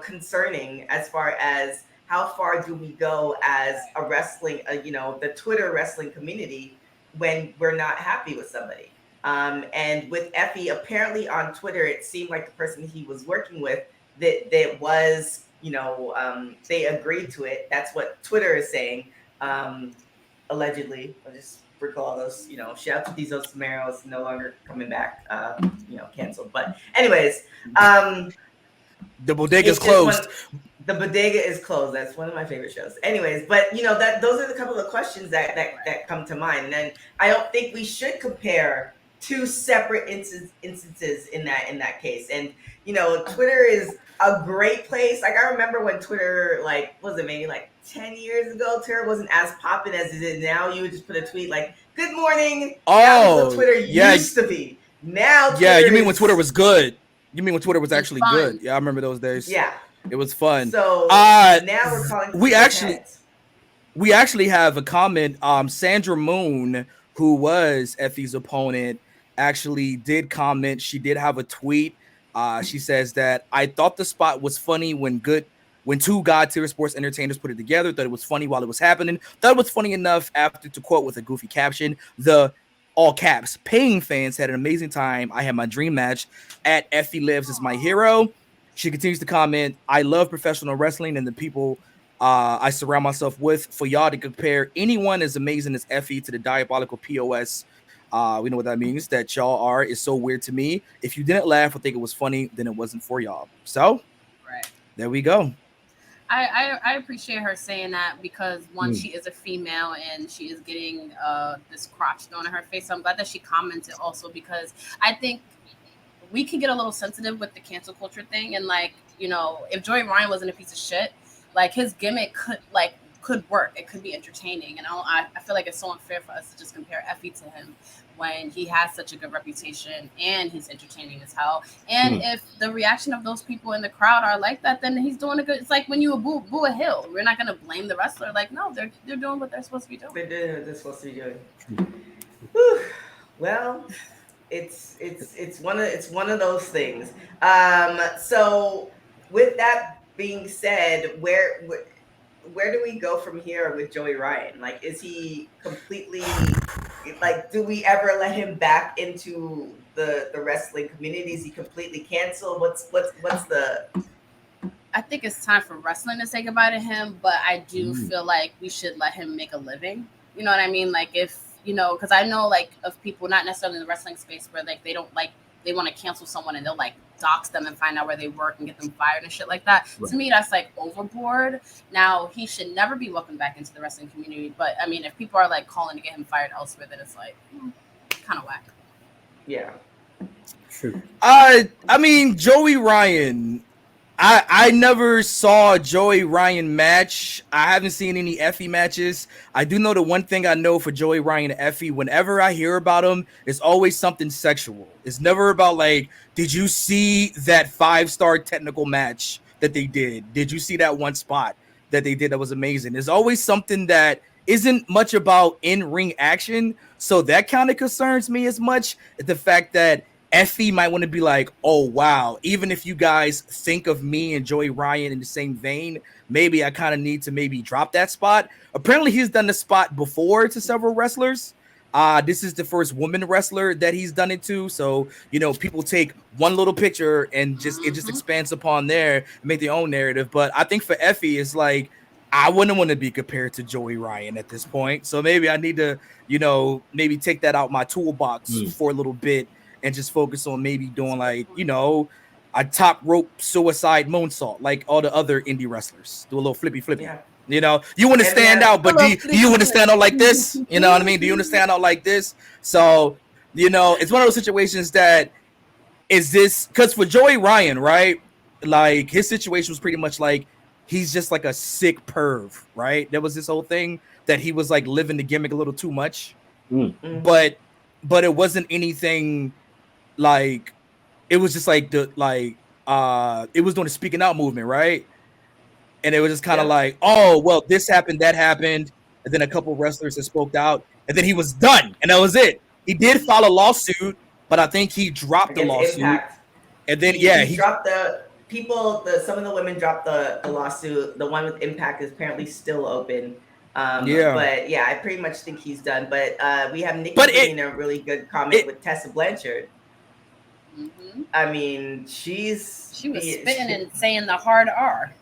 concerning as far as how far do we go as a wrestling, the Twitter wrestling community when we're not happy with somebody. And with Effie, apparently on Twitter, it seemed like the person he was working with, that was, they agreed to it. That's what Twitter is saying. Allegedly, I'll just recall those, shout out to Tizos Samaros, no longer coming back, canceled. But anyways, the bodega's closed. The bodega is closed. That's one of my favorite shows. Anyways, but those are the couple of questions that come to mind. And I don't think we should compare two separate instances in that case. And Twitter is a great place. Like, I remember when Twitter, maybe 10 years ago, Twitter wasn't as popping as it is now. You would just put a tweet like, "Good morning." Oh, Twitter used to be. Now, Twitter you mean when Twitter was good? You mean when Twitter was actually fun. good? Yeah, I remember those days. Yeah. It was fun. So now we're calling. We actually have a comment. Sandra Moon, who was Effie's opponent, actually did comment. She did have a tweet. She says that I thought the spot was funny when two God-tier sports entertainers put it together. Thought it was funny while it was happening. Thought it was funny enough after, to quote with a goofy caption, the all caps paying fans had an amazing time. I had my dream match at Effie Lives as my hero. She continues to comment, I love professional wrestling and the people I surround myself with. For y'all to compare anyone as amazing as Effie to the diabolical POS, we know what that means, that y'all are, is so weird to me. If you didn't laugh or think it was funny, then it wasn't for y'all. So, right. There we go. I appreciate her saying that, because one, she is a female and she is getting this crotch thrown in her face. So I'm glad that she commented also, because I think we can get a little sensitive with the cancel culture thing. And if Joey Ryan wasn't a piece of shit, his gimmick could work. It could be entertaining. And I feel like it's so unfair for us to just compare Effie to him when he has such a good reputation and he's entertaining as hell. And if the reaction of those people in the crowd are like that, then he's doing a good. It's like when you boo a hill. We're not gonna blame the wrestler. No, they're doing what they're supposed to be doing. They're doing what they're supposed to be doing. Whew. Well, it's one of those things. So with that being said, where do we go from here with Joey Ryan? Is he completely, do we ever let him back into the wrestling community? Is he completely canceled? What's the? I think it's time for wrestling to say goodbye to him, but I do feel like we should let him make a living. You know what I mean? Because I know of people, not necessarily in the wrestling space, where they don't they want to cancel someone and they'll dox them and find out where they work and get them fired and shit like that. Right. To me, that's overboard. Now, he should never be welcomed back into the wrestling community. But I mean, if people are calling to get him fired elsewhere, then it's kind of whack. Yeah. True. I mean, Joey Ryan, I never saw a Joey Ryan match. I haven't seen any Effie matches. I do know the one thing I know for Joey Ryan and Effie, whenever I hear about them, it's always something sexual. It's never about like, did you see that 5-star technical match that they did? Did you see that one spot that they did that was amazing? There's always something that isn't much about in-ring action. So that kind of concerns me as much as the fact that Effie might want to be like, oh, wow, even if you guys think of me and Joey Ryan in the same vein, maybe I kind of need to maybe drop that spot. Apparently, he's done the spot before to several wrestlers. This is the first woman wrestler that he's done it to. So, you know, people take one little picture and it just expands upon there, make their own narrative. But I think for Effie, it's like, I wouldn't want to be compared to Joey Ryan at this point. So maybe I need to, you know, maybe take that out my toolbox for a little bit and just focus on maybe doing like, you know, a top rope suicide moonsault like all the other indie wrestlers. Do a little flippy. Yeah. You know, you want to stand out, but do you want to stand out like this? You know what I mean? Do you want to stand out like this? So, you know, it's one of those situations that is this, because for Joey Ryan, right? Like his situation was pretty much like, he's just like a sick perv, right? There was this whole thing that he was like living the gimmick a little too much, but it wasn't anything like, it was just like it was doing the speaking out movement, right? And it was just kind of like, oh, well, this happened, that happened, and then a couple wrestlers that spoke out, and then he was done, and that was it. He did file a lawsuit, but I think he dropped the lawsuit, and then he dropped some of the women dropped the lawsuit. The one with Impact is apparently still open. But yeah, I pretty much think he's done. But we have Nikki making a really good comment with Tessa Blanchard. I mean, she was spitting and saying the hard R.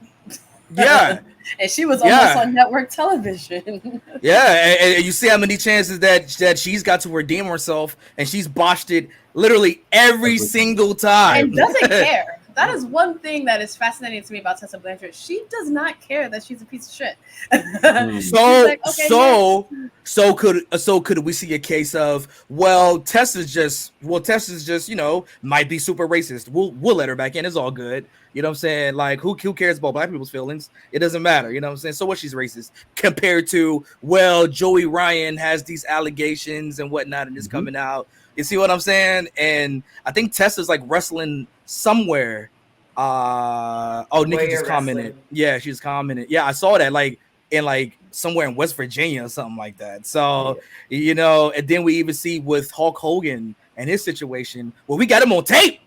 Yeah. And she was almost on network television. And you see how many chances that she's got to redeem herself, and she's botched it literally every single time. And doesn't care. That is one thing that is fascinating to me about Tessa Blanchard. She does not care that she's a piece of shit. So could we see a case of, well, Tessa's just, you know, might be super racist. We'll let her back in. It's all good. You know what I'm saying? Like, who cares about black people's feelings? It doesn't matter. You know what I'm saying? So what, she's racist compared to, well, Joey Ryan has these allegations and whatnot, and it's coming out. You see what I'm saying? And I think Tessa's like wrestling somewhere. Nikki just commented. Yeah, she's commented. Yeah, I saw that like in like somewhere in West Virginia or something like that. So, you know, and then we even see with Hulk Hogan and his situation, well, we got him on tape.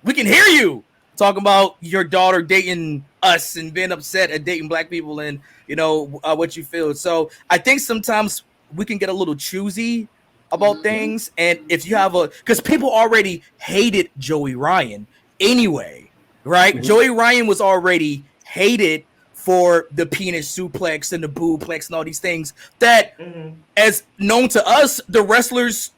We can hear you talking about your daughter dating us and being upset at dating black people and, you know, what you feel. So I think sometimes we can get a little choosy about things. And if you have because people already hated Joey Ryan anyway, right? Joey Ryan was already hated for the penis suplex and the boobplex and all these things that, as known to us, the wrestlers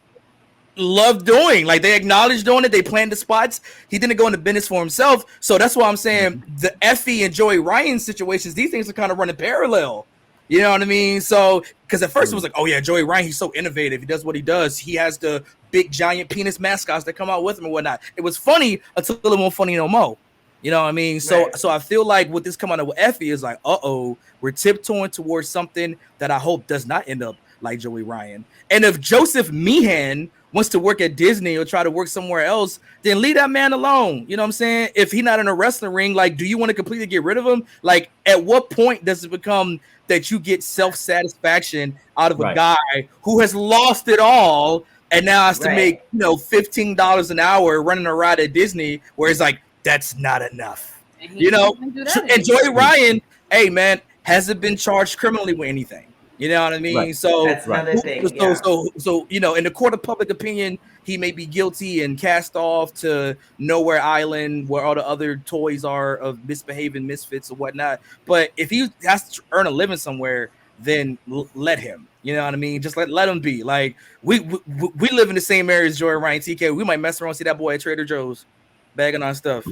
love doing. Like, they acknowledged doing it, they planned the spots. He didn't go into business for himself. So that's why I'm saying the Effie and Joey Ryan situations, these things are kind of running parallel. You know what I mean? So, because at first it was like, oh yeah, Joey Ryan, he's so innovative. He does what he does. He has the big giant penis mascots that come out with him and whatnot. It was funny until it won't funny no more. You know what I mean? So I feel like with this coming out with Effie is like, we're tiptoeing towards something that I hope does not end up like Joey Ryan. And if Joseph Meehan wants to work at Disney or try to work somewhere else, then leave that man alone. You know what I'm saying? If he's not in a wrestling ring, like, do you want to completely get rid of him? Like, at what point does it become that you get self-satisfaction out of a guy who has lost it all and now has to make, you know, $15 an hour running around at Disney, where it's like, that's not enough. You know, and Joey Ryan, hey man, hasn't been charged criminally with anything. You know what I mean? So that's another thing. So you know, in the court of public opinion, he may be guilty and cast off to Nowhere Island, where all the other toys are of misbehaving misfits or whatnot. But if he has to earn a living somewhere, then let him. You know what I mean? Just let him be. Like, we live in the same area as Joey Ryan, TK. We might mess around and see that boy at Trader Joe's bagging on stuff.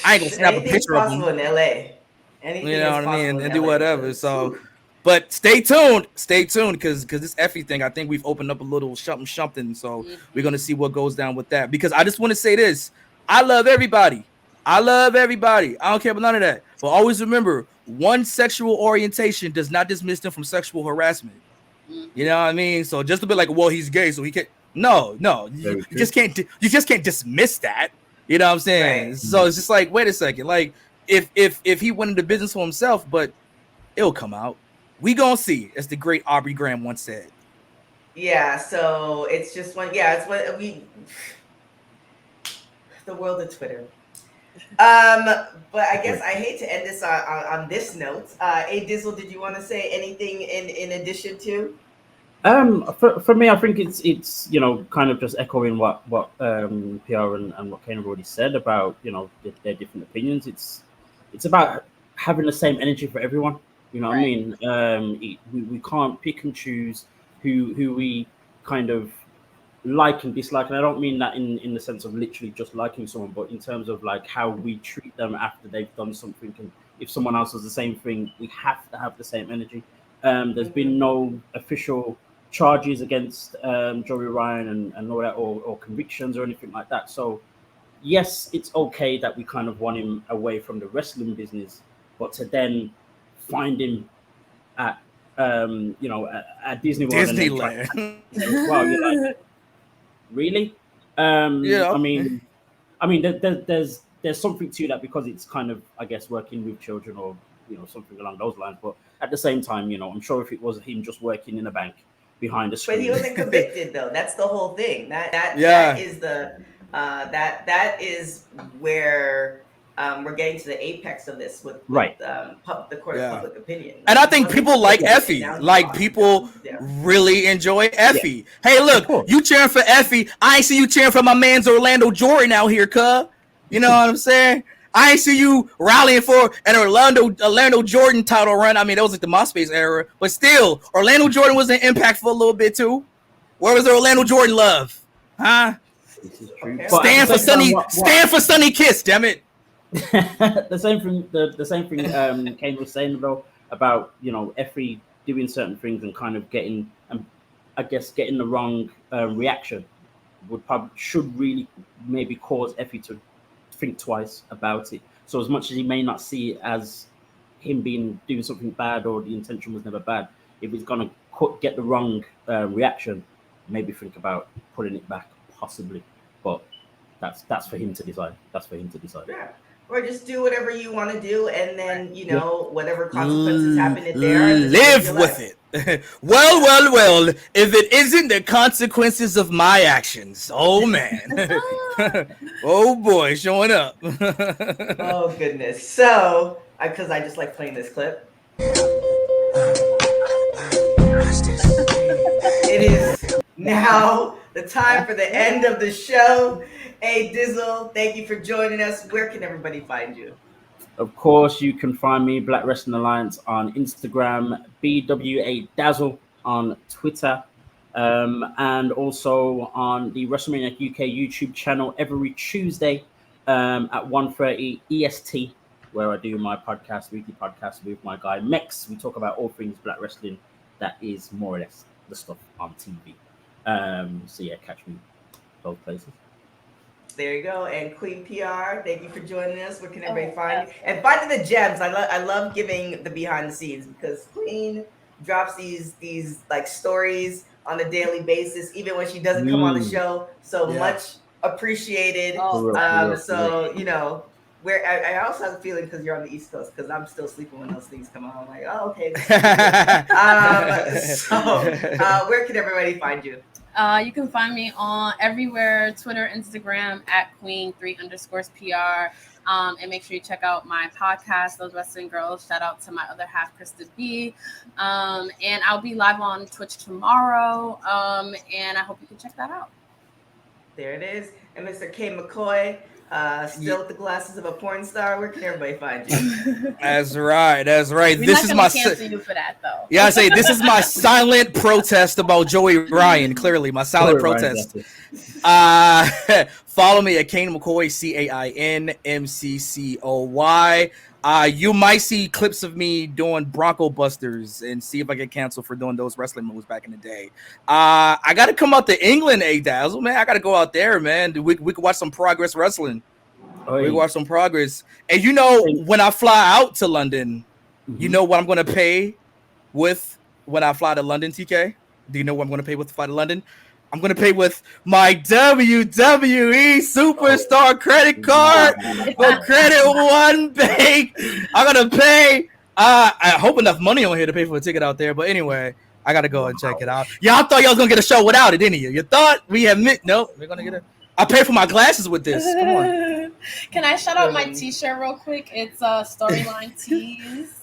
I ain't gonna snap a picture of him. In LA. Anything, you know what I mean, and do whatever. So. But stay tuned, because this Effie thing, I think we've opened up a little something. So we're gonna see what goes down with that. Because I just want to say this: I love everybody. I love everybody. I don't care about none of that. But always remember, one sexual orientation does not dismiss them from sexual harassment. You know what I mean? So just a bit like, well, he's gay, so he can't. No, you just can't. You just can't dismiss that. You know what I'm saying? Right. So it's just like, wait a second. Like, if he went into business for himself, but it'll come out. We gonna see, as the great Aubrey Graham once said. Yeah. So it's just one. Yeah, it's what we. The world of Twitter. But I guess I hate to end this on this note. A Dizzle, did you want to say anything in addition to? For me, I think it's kind of just echoing what PR and what Kane have already said about their different opinions. It's about having the same energy for everyone. You know what I mean? We can't pick and choose who we kind of like and dislike, and I don't mean that in the sense of literally just liking someone, but in terms of like how we treat them after they've done something. And if someone else does the same thing, we have to have the same energy. There's been no official charges against Joey Ryan and all that, or convictions or anything like that. So yes, it's okay that we kind of want him away from the wrestling business, but to then find him at at Disney World, Disneyland. Wow, you're like, really? Yeah. I mean, there's something to that, because it's kind of, I guess, working with children or something along those lines. But at the same time, I'm sure if it was him just working in a bank behind a screen, but he wasn't convicted though. That's the whole thing. That is the that is where we're getting to the apex of this with the court of public opinion. And I think people like Effie. Like, people really enjoy Effie. Yeah. Hey, look, you cheering for Effie. I ain't see you cheering for my man's Orlando Jordan out here, cuz. You know what I'm saying? I ain't see you rallying for an Orlando Jordan title run. I mean, that was like the MySpace era. But still, Orlando Jordan was an impact for a little bit, too. Where was the Orlando Jordan love? Huh? This is true. Stand for Sunny Kiss, damn it. the same thing Kane was saying though about Effie doing certain things and kind of getting getting the wrong reaction should really maybe cause Effie to think twice about it. So as much as he may not see it as him doing something bad, or the intention was never bad, if he's gonna get the wrong reaction, maybe think about putting it back possibly. But that's for him to decide. Yeah. Or just do whatever you want to do, and then whatever consequences happen in there, live with it. Well. If it isn't the consequences of my actions, oh man, oh boy, showing up. Oh goodness. So, because I just like playing this clip. It is now the time for the end of the show. Hey Dizzle, thank you for joining us. Where can everybody find you? Of course, you can find me, Black Wrestling Alliance, on Instagram, BWA Dazzle on Twitter, and also on the WrestleMania UK YouTube channel every Tuesday at 1:30 EST, where I do my weekly podcast with my guy Mex. We talk about all things Black wrestling that is more or less the stuff on TV. So yeah, catch me both places. There you go. And Queen PR, thank you for joining us. Where can everybody find you? And finding the gems. I love giving the behind the scenes, because Queen drops these like stories on a daily basis, even when she doesn't come on the show. So much appreciated. So where I also have a feeling, because you're on the East Coast, because I'm still sleeping when those things come out. I'm like, oh, okay. Where can everybody find you? You can find me on everywhere, Twitter, Instagram, at Queen3_PR. And make sure you check out my podcast, Those Wrestling Girls. Shout out to my other half, Krista B. And I'll be live on Twitch tomorrow. And I hope you can check that out. There it is. And Mr. K. McCoy, still with the glasses of a porn star. Where can everybody find you? That's right. We're this is my cancel you for that though. Yeah, I say this is my silent protest about Joey Ryan. Clearly, my silent protest. Follow me at Kane McCoy, CAINMCCOY. You might see clips of me doing Bronco Busters and see if I get canceled for doing those wrestling moves back in the day. I got to come out to England, Dazzle, man. I got to go out there, man. We could watch some Progress Wrestling. We watch some progress. And you know, when I fly out to London, you know what I'm going to pay with when I fly to London, TK? Do you know what I'm going to pay with to fly to London? I'm going to pay with my WWE Superstar credit card for Credit One Bank. I'm going to pay. I hope enough money on here to pay for a ticket out there. But anyway, I got to go and check it out. Y'all thought y'all was going to get a show without it, didn't you? You thought we had nope, we're going to get it. I pay for my glasses with this. Come on. Can I shout out my t-shirt real quick? It's Storyline Tees.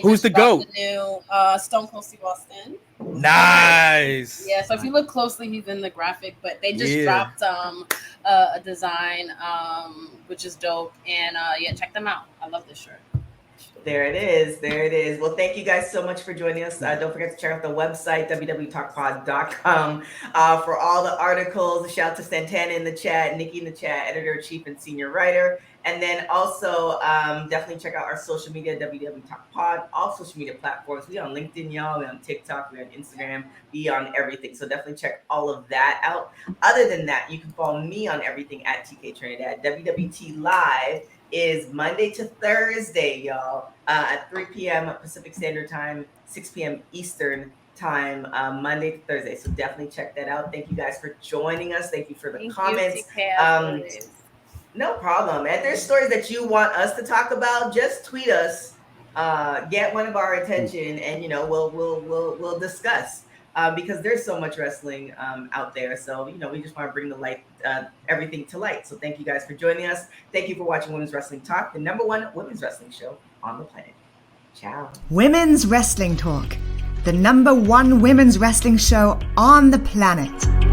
Who's the GOAT? The new Stone Cold Steve Austin. Nice. Yeah, so if you look closely, he's in the graphic, but they just dropped a design, which is dope. And check them out. I love this shirt. There it is. There it is. Well, thank you guys so much for joining us. Don't forget to check out the website, www.talkpod.com, for all the articles. Shout out to Santana in the chat, Nikki in the chat, editor-in-chief and senior writer. And then also definitely check out our social media, WWT all social media platforms. We on LinkedIn, y'all. We on TikTok. We on Instagram. We on everything. So definitely check all of that out. Other than that, you can follow me on everything at TK Trinidad. WWT Live is Monday to Thursday, y'all, at 3 p.m. Pacific Standard Time, 6 p.m. Eastern Time, Monday to Thursday. So definitely check that out. Thank you guys for joining us. Thank you for the comments. No problem. And if there's stories that you want us to talk about, just tweet us, get one of our attention, and we'll discuss. Because there's so much wrestling out there. So, we just want to bring the light, everything to light. So thank you guys for joining us. Thank you for watching Women's Wrestling Talk, the #1 women's wrestling show on the planet. Ciao. Women's Wrestling Talk, the #1 women's wrestling show on the planet.